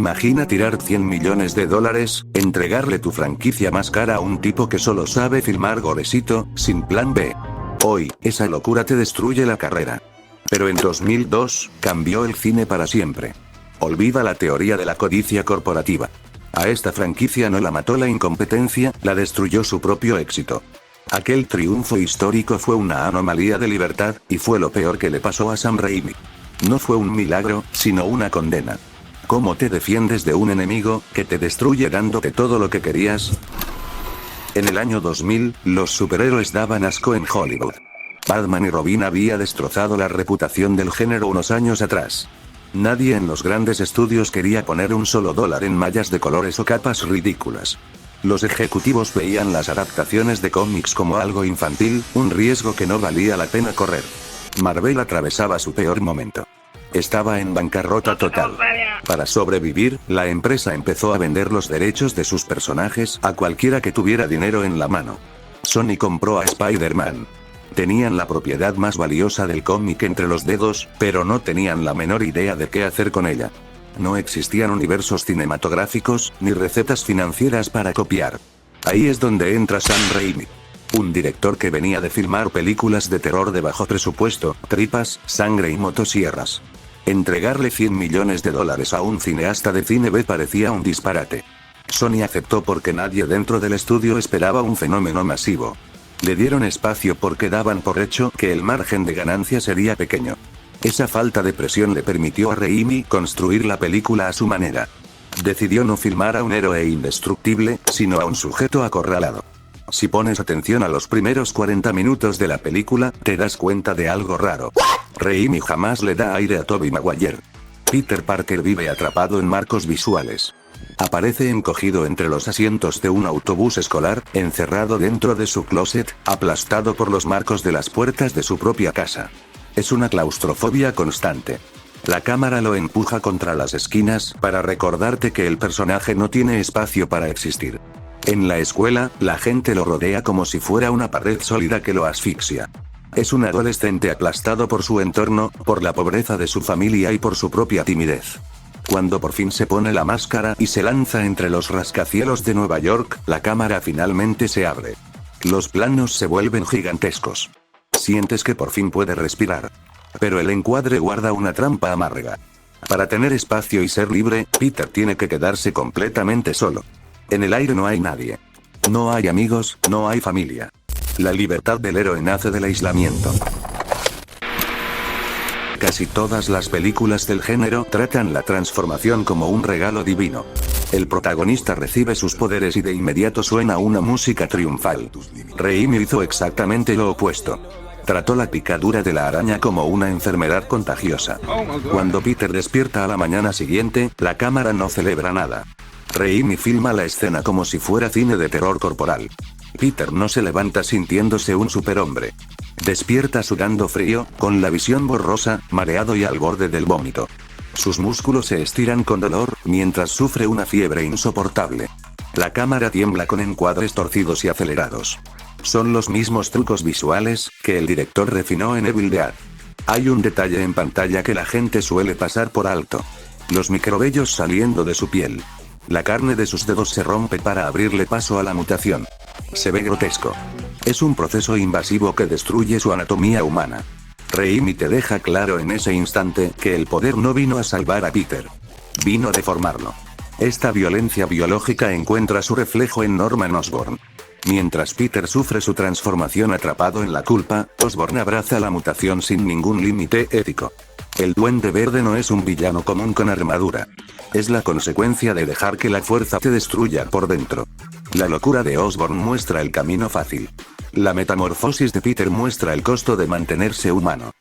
Imagina tirar 100 millones de dólares, entregarle tu franquicia más cara a un tipo que solo sabe filmar gorecito, sin plan B. Hoy, esa locura te destruye la carrera. Pero en 2002, cambió el cine para siempre. Olvida la teoría de la codicia corporativa. A esta franquicia no la mató la incompetencia, la destruyó su propio éxito. Aquel triunfo histórico fue una anomalía de libertad, y fue lo peor que le pasó a Sam Raimi. No fue un milagro, sino una condena. ¿Cómo te defiendes de un enemigo que te destruye dándote todo lo que querías? En el año 2000, los superhéroes daban asco en Hollywood. Batman y Robin había destrozado la reputación del género unos años atrás. Nadie en los grandes estudios quería poner un solo dólar en mallas de colores o capas ridículas. Los ejecutivos veían las adaptaciones de cómics como algo infantil, un riesgo que no valía la pena correr. Marvel atravesaba su peor momento. Estaba en bancarrota total. Para sobrevivir, la empresa empezó a vender los derechos de sus personajes a cualquiera que tuviera dinero en la mano. Sony compró a Spider-Man. Tenían la propiedad más valiosa del cómic entre los dedos, pero no tenían la menor idea de qué hacer con ella. No existían universos cinematográficos, ni recetas financieras para copiar. Ahí es donde entra Sam Raimi. Un director que venía de filmar películas de terror de bajo presupuesto, tripas, sangre y motosierras. Entregarle 100 millones de dólares a un cineasta de cine B parecía un disparate. Sony aceptó porque nadie dentro del estudio esperaba un fenómeno masivo. Le dieron espacio porque daban por hecho que el margen de ganancia sería pequeño. Esa falta de presión le permitió a Raimi construir la película a su manera. Decidió no filmar a un héroe indestructible, sino a un sujeto acorralado. Si pones atención a los primeros 40 minutos de la película, te das cuenta de algo raro. Raimi jamás le da aire a Tobey Maguire. Peter Parker vive atrapado en marcos visuales. Aparece encogido entre los asientos de un autobús escolar, encerrado dentro de su closet, aplastado por los marcos de las puertas de su propia casa. Es una claustrofobia constante. La cámara lo empuja contra las esquinas para recordarte que el personaje no tiene espacio para existir. En la escuela, la gente lo rodea como si fuera una pared sólida que lo asfixia. Es un adolescente aplastado por su entorno, por la pobreza de su familia y por su propia timidez. Cuando por fin se pone la máscara y se lanza entre los rascacielos de Nueva York, la cámara finalmente se abre. Los planos se vuelven gigantescos. Sientes que por fin puede respirar. Pero el encuadre guarda una trampa amarga. Para tener espacio y ser libre, Peter tiene que quedarse completamente solo. En el aire no hay nadie. No hay amigos, no hay familia. La libertad del héroe nace del aislamiento. Casi todas las películas del género tratan la transformación como un regalo divino. El protagonista recibe sus poderes y de inmediato suena una música triunfal. Raimi hizo exactamente lo opuesto. Trató la picadura de la araña como una enfermedad contagiosa. Cuando Peter despierta a la mañana siguiente, la cámara no celebra nada. Raimi filma la escena como si fuera cine de terror corporal. Peter no se levanta sintiéndose un superhombre. Despierta sudando frío, con la visión borrosa, mareado y al borde del vómito. Sus músculos se estiran con dolor, mientras sufre una fiebre insoportable. La cámara tiembla con encuadres torcidos y acelerados. Son los mismos trucos visuales que el director refinó en Evil Dead. Hay un detalle en pantalla que la gente suele pasar por alto. Los microvellos saliendo de su piel. La carne de sus dedos se rompe para abrirle paso a la mutación. Se ve grotesco. Es un proceso invasivo que destruye su anatomía humana. Raimi te deja claro en ese instante que el poder no vino a salvar a Peter. Vino a deformarlo. Esta violencia biológica encuentra su reflejo en Norman Osborn. Mientras Peter sufre su transformación atrapado en la culpa, Osborn abraza la mutación sin ningún límite ético. El Duende Verde no es un villano común con armadura. Es la consecuencia de dejar que la fuerza te destruya por dentro. La locura de Osborn muestra el camino fácil. La metamorfosis de Peter muestra el costo de mantenerse humano.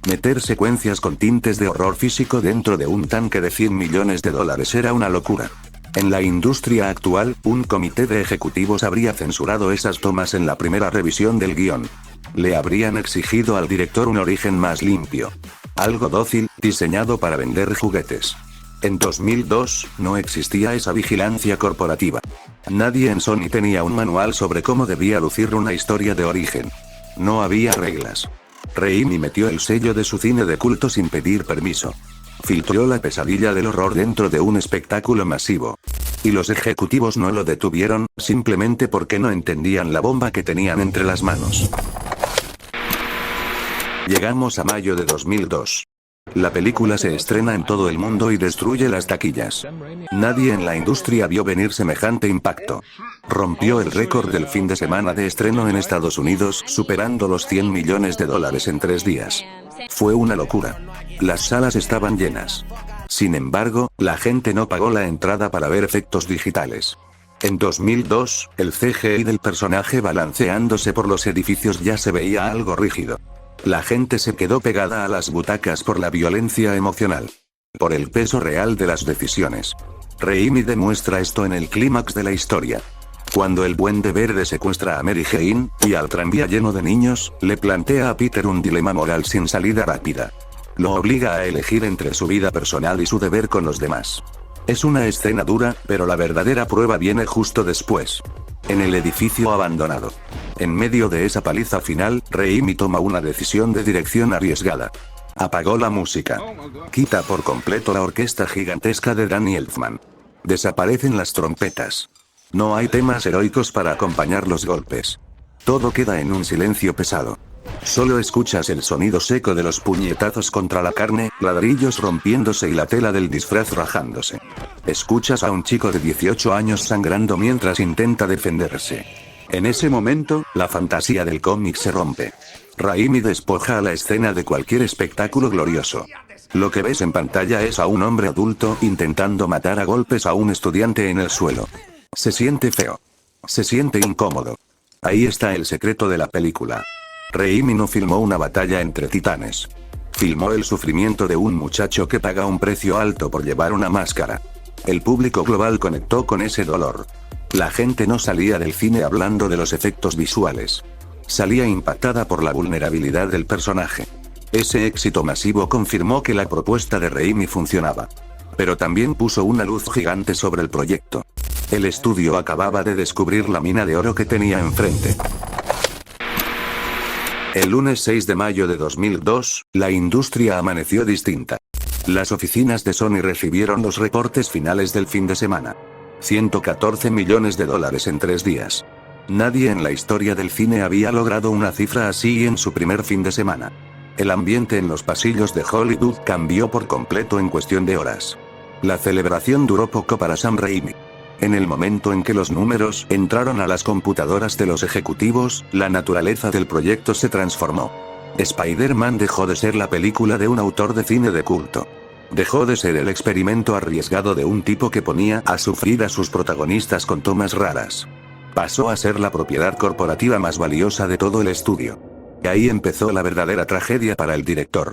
Meter secuencias con tintes de horror físico dentro de un tanque de 100 millones de dólares era una locura. En la industria actual, un comité de ejecutivos habría censurado esas tomas en la primera revisión del guión. Le habrían exigido al director un origen más limpio. Algo dócil, diseñado para vender juguetes. En 2002, no existía esa vigilancia corporativa. Nadie en Sony tenía un manual sobre cómo debía lucir una historia de origen. No había reglas. Raimi metió el sello de su cine de culto sin pedir permiso. Filtró la pesadilla del horror dentro de un espectáculo masivo. Y los ejecutivos no lo detuvieron, simplemente porque no entendían la bomba que tenían entre las manos. Llegamos a mayo de 2002. La película se estrena en todo el mundo y destruye las taquillas. Nadie en la industria vio venir semejante impacto. Rompió el récord del fin de semana de estreno en Estados Unidos, superando los 100 millones de dólares en 3 días. Fue una locura. Las salas estaban llenas. Sin embargo, la gente no pagó la entrada para ver efectos digitales. En 2002, el CGI del personaje balanceándose por los edificios ya se veía algo rígido. La gente se quedó pegada a las butacas por la violencia emocional. Por el peso real de las decisiones. Raimi demuestra esto en el clímax de la historia. Cuando el Duende Verde secuestra a Mary Jane, y al tranvía lleno de niños, le plantea a Peter un dilema moral sin salida rápida. Lo obliga a elegir entre su vida personal y su deber con los demás. Es una escena dura, pero la verdadera prueba viene justo después. En el edificio abandonado. En medio de esa paliza final, Raimi toma una decisión de dirección arriesgada. Apagó la música. Quita por completo la orquesta gigantesca de Danny Elfman. Desaparecen las trompetas. No hay temas heroicos para acompañar los golpes. Todo queda en un silencio pesado. Solo escuchas el sonido seco de los puñetazos contra la carne, ladrillos rompiéndose y la tela del disfraz rajándose. Escuchas a un chico de 18 años sangrando mientras intenta defenderse. En ese momento, la fantasía del cómic se rompe. Raimi despoja a la escena de cualquier espectáculo glorioso. Lo que ves en pantalla es a un hombre adulto intentando matar a golpes a un estudiante en el suelo. Se siente feo. Se siente incómodo. Ahí está el secreto de la película. Raimi no filmó una batalla entre titanes. Filmó el sufrimiento de un muchacho que paga un precio alto por llevar una máscara. El público global conectó con ese dolor. La gente no salía del cine hablando de los efectos visuales. Salía impactada por la vulnerabilidad del personaje. Ese éxito masivo confirmó que la propuesta de Raimi funcionaba. Pero también puso una luz gigante sobre el proyecto. El estudio acababa de descubrir la mina de oro que tenía enfrente. El lunes 6 de mayo de 2002, la industria amaneció distinta. Las oficinas de Sony recibieron los reportes finales del fin de semana. 114 millones de dólares en 3 días. Nadie en la historia del cine había logrado una cifra así en su primer fin de semana. El ambiente en los pasillos de Hollywood cambió por completo en cuestión de horas. La celebración duró poco para Sam Raimi. En el momento en que los números entraron a las computadoras de los ejecutivos, la naturaleza del proyecto se transformó. Spider-Man dejó de ser la película de un autor de cine de culto. Dejó de ser el experimento arriesgado de un tipo que ponía a sufrir a sus protagonistas con tomas raras. Pasó a ser la propiedad corporativa más valiosa de todo el estudio. Y ahí empezó la verdadera tragedia para el director.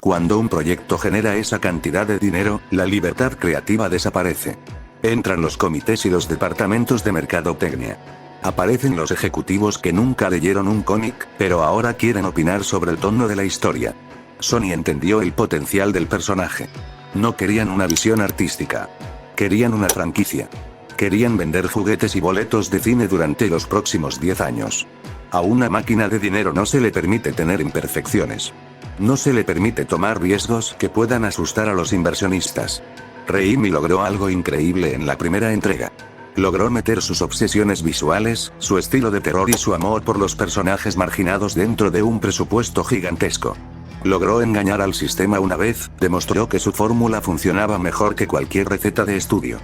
Cuando un proyecto genera esa cantidad de dinero, la libertad creativa desaparece. Entran los comités y los departamentos de mercadotecnia. Aparecen los ejecutivos que nunca leyeron un cómic, pero ahora quieren opinar sobre el tono de la historia. Sony entendió el potencial del personaje. No querían una visión artística. Querían una franquicia. Querían vender juguetes y boletos de cine durante los próximos 10 años. A una máquina de dinero no se le permite tener imperfecciones. No se le permite tomar riesgos que puedan asustar a los inversionistas. Raimi logró algo increíble en la primera entrega. Logró meter sus obsesiones visuales, su estilo de terror y su amor por los personajes marginados dentro de un presupuesto gigantesco. Logró engañar al sistema una vez, demostró que su fórmula funcionaba mejor que cualquier receta de estudio.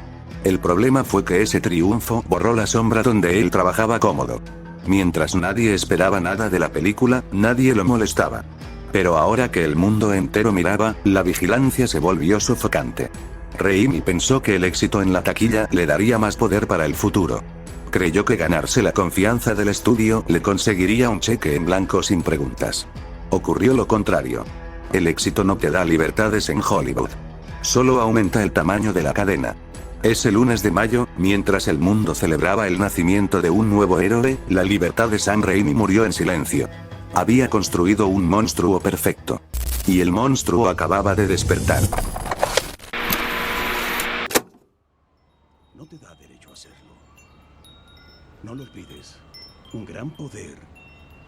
El problema fue que ese triunfo borró la sombra donde él trabajaba cómodo. Mientras nadie esperaba nada de la película, nadie lo molestaba. Pero ahora que el mundo entero miraba, la vigilancia se volvió sofocante. Raimi pensó que el éxito en la taquilla le daría más poder para el futuro. Creyó que ganarse la confianza del estudio le conseguiría un cheque en blanco sin preguntas. Ocurrió lo contrario. El éxito no te da libertades en Hollywood. Solo aumenta el tamaño de la cadena. Ese lunes de mayo, mientras el mundo celebraba el nacimiento de un nuevo héroe, la libertad de Sam Raimi murió en silencio. Había construido un monstruo perfecto. Y el monstruo acababa de despertar. No te da derecho a hacerlo. No lo olvides. Un gran poder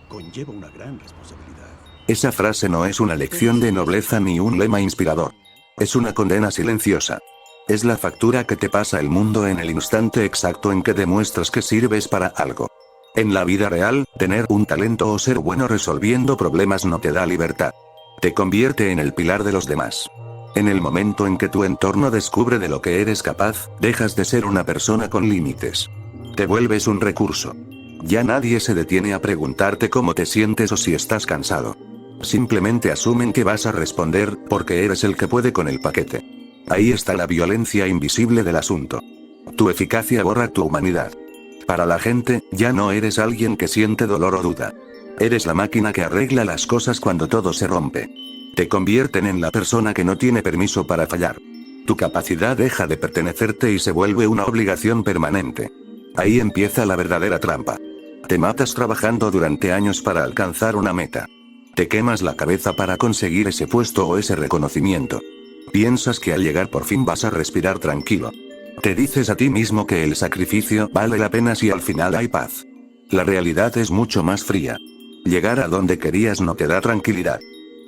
conlleva una gran responsabilidad. Esa frase no es una lección de nobleza ni un lema inspirador. Es una condena silenciosa. Es la factura que te pasa el mundo en el instante exacto en que demuestras que sirves para algo. En la vida real, tener un talento o ser bueno resolviendo problemas no te da libertad. Te convierte en el pilar de los demás. En el momento en que tu entorno descubre de lo que eres capaz, dejas de ser una persona con límites. Te vuelves un recurso. Ya nadie se detiene a preguntarte cómo te sientes o si estás cansado. Simplemente asumen que vas a responder, porque eres el que puede con el paquete. Ahí está la violencia invisible del asunto. Tu eficacia borra tu humanidad. Para la gente, ya no eres alguien que siente dolor o duda. Eres la máquina que arregla las cosas cuando todo se rompe. Te convierten en la persona que no tiene permiso para fallar. Tu capacidad deja de pertenecerte y se vuelve una obligación permanente. Ahí empieza la verdadera trampa. Te matas trabajando durante años para alcanzar una meta. Te quemas la cabeza para conseguir ese puesto o ese reconocimiento. Piensas que al llegar por fin vas a respirar tranquilo. Te dices a ti mismo que el sacrificio vale la pena si al final hay paz. La realidad es mucho más fría. Llegar a donde querías no te da tranquilidad.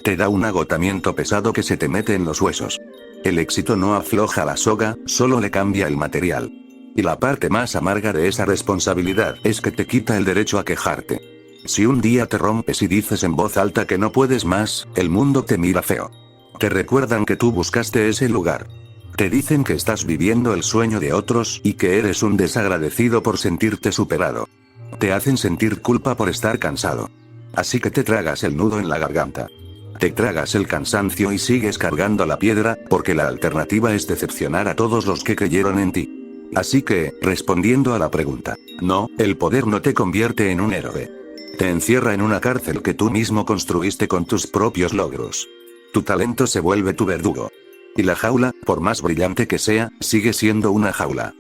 Te da un agotamiento pesado que se te mete en los huesos. El éxito no afloja la soga, solo le cambia el material. Y la parte más amarga de esa responsabilidad es que te quita el derecho a quejarte. Si un día te rompes y dices en voz alta que no puedes más, el mundo te mira feo. Te recuerdan que tú buscaste ese lugar. Te dicen que estás viviendo el sueño de otros y que eres un desagradecido por sentirte superado. Te hacen sentir culpa por estar cansado. Así que te tragas el nudo en la garganta. Te tragas el cansancio y sigues cargando la piedra, porque la alternativa es decepcionar a todos los que creyeron en ti. Así que, respondiendo a la pregunta, no, el poder no te convierte en un héroe. Te encierra en una cárcel que tú mismo construiste con tus propios logros. Tu talento se vuelve tu verdugo. Y la jaula, por más brillante que sea, sigue siendo una jaula.